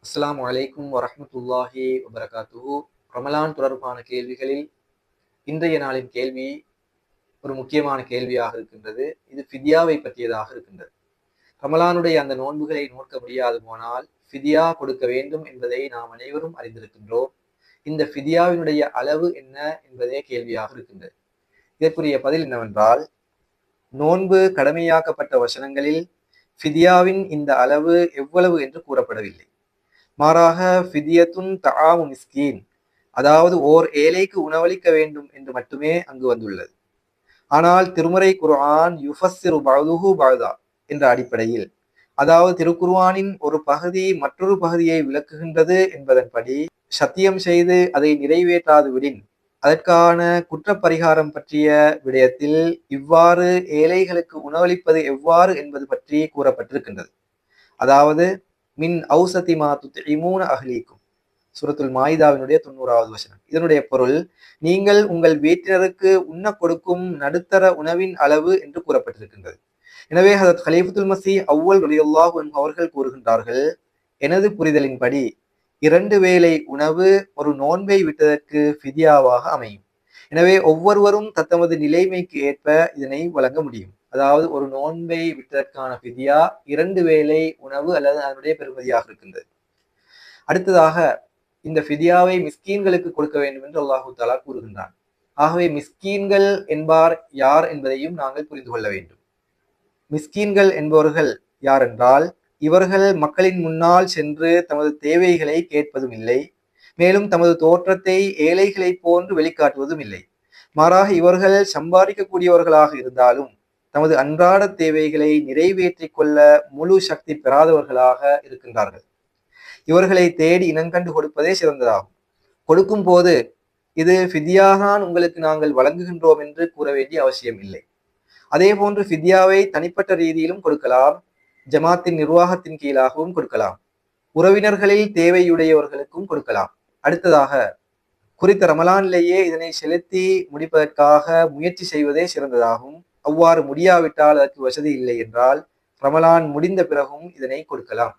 அஸ்ஸலாமு அலைக்கும் வரஹ்மத்துல்லாஹி வபரகாத்துஹு. ரமலான் தொடர்பான கேள்விகளில் இன்றைய நாளின் கேள்வி ஒரு முக்கியமான கேள்வியாக இருக்கின்றது. இது ஃபித்யாவை பற்றியதாக இருக்கின்றது. ரமலானுடைய அந்த நோன்புகளை நோக்க முடியாது போனால் ஃபித்யா கொடுக்க வேண்டும் என்பதை நாம் அனைவரும் அறிந்திருக்கின்றோம். இந்த ஃபித்யாவினுடைய அளவு என்ன என்பதே கேள்வியாக இருக்கின்றது. இதற்குரிய பதில் என்னவென்றால், நோன்பு கடமையாக்கப்பட்ட வசனங்களில் ஃபித்யாவின் இந்த அளவு எவ்வளவு என்று கூறப்படவில்லை. மாறாக ஃபித்யத்துன் தஆமு மிஸ்கீன், அதாவது ஓர் ஏழைக்கு உணவளிக்க வேண்டும் என்று மட்டுமே அங்கு வந்துள்ளது. ஆனால் திருமறை குர்ஆன் யுஃபஸ்ஸிரு பஅதுஹு பஅதா என்ற அடிப்படையில், அதாவது திருக்குர்ஆனின் ஒரு பகுதி மற்றொரு பகுதியை விளக்குகின்றது என்பதன்படி சத்தியம் செய்து அதை நிறைவேற்றாது விடின் அதற்கான குற்றப்பரிகாரம் பற்றிய விடயத்தில் இவ்வாறு ஏழைகளுக்கு உணவளிப்பது எவ்வாறு என்பது பற்றி கூறப்பட்டிருக்கின்றது. அதாவது மின் ஔசதி மா துத்இமூன அஹ்லீக்கும், சூரத்துல் மாயிதாவினுடைய 90வது வசனம். இதனுடைய பொருள், நீங்கள் உங்கள் வீட்டினருக்கு உண்ண கொடுக்கும் நடுத்தர உணவின் அளவு என்று கூறப்பட்டிருக்கின்றது. எனவே ஹதரத் கலீஃபத்துல் மஸீஹ் அவ்வல் ரலியல்லாஹு அன்ஹு அவர்கள் கூறுகின்றார்கள், எனது புரிதலின்படி 2 வேளை உணவு ஒரு நோன்பை விட்டதற்கு ஃபித்யாவாக அமையும். எனவே ஒவ்வொருவரும் தத்தமது நிலைமைக்கு ஏற்ப இதனை வழங்க முடியும். அதாவது ஒரு நோன்பை விட்டதற்கான ஃபித்யா 2 வேளை உணவு அல்லது அதனுடைய பெறுமதியாக இருக்கின்றது. அடுத்ததாக, இந்த ஃபித்யாவை மிஸ்கீன்களுக்கு கொடுக்க வேண்டும் என்று அல்லாஹு தஆலா கூறுகின்றான். ஆகவே மிஸ்கீன்கள் என்பார் யார் என்பதையும் நாங்கள் புரிந்து கொள்ள வேண்டும். மிஸ்கீன்கள் என்பவர்கள் யார் என்றால், இவர்கள் மக்களின் முன்னால் சென்று தமது தேவைகளை கேட்பதும் இல்லை, மேலும் தமது தோற்றத்தை ஏழைகளை போன்று வெளிக்காட்டுவதும் இல்லை. மாறாக இவர்கள் சம்பாதிக்கக்கூடியவர்களாக இருந்தாலும் தமது அன்றாட தேவைகளை நிறைவேற்றிக் கொள்ள முழு சக்தி பெறாதவர்களாக இருக்கின்றார்கள். இவர்களை தேடி இனங்கண்டு கொடுப்பதே சிறந்ததாகும். கொடுக்கும் போது இது ஃபித்யாதான் உங்களுக்கு நாங்கள் வழங்குகின்றோம் என்று கூற வேண்டிய அவசியம் இல்லை. அதே போன்று ஃபித்யாவை தனிப்பட்ட ரீதியிலும் கொடுக்கலாம், ஜமாத்தின் நிர்வாகத்தின் கீழாகவும் கொடுக்கலாம், உறவினர்களில் தேவையுடையவர்களுக்கும் கொடுக்கலாம். அடுத்ததாக, குறித்த ரமலானிலேயே இதனை செலுத்தி முடிப்பதற்காக முயற்சி செய்வதே சிறந்ததாகும். அவ்வாறு முடியாவிட்டால், அதற்கு வசதி இல்லை என்றால் ரமலான் முடிந்த பிறகும் இதனை கொடுக்கலாம்.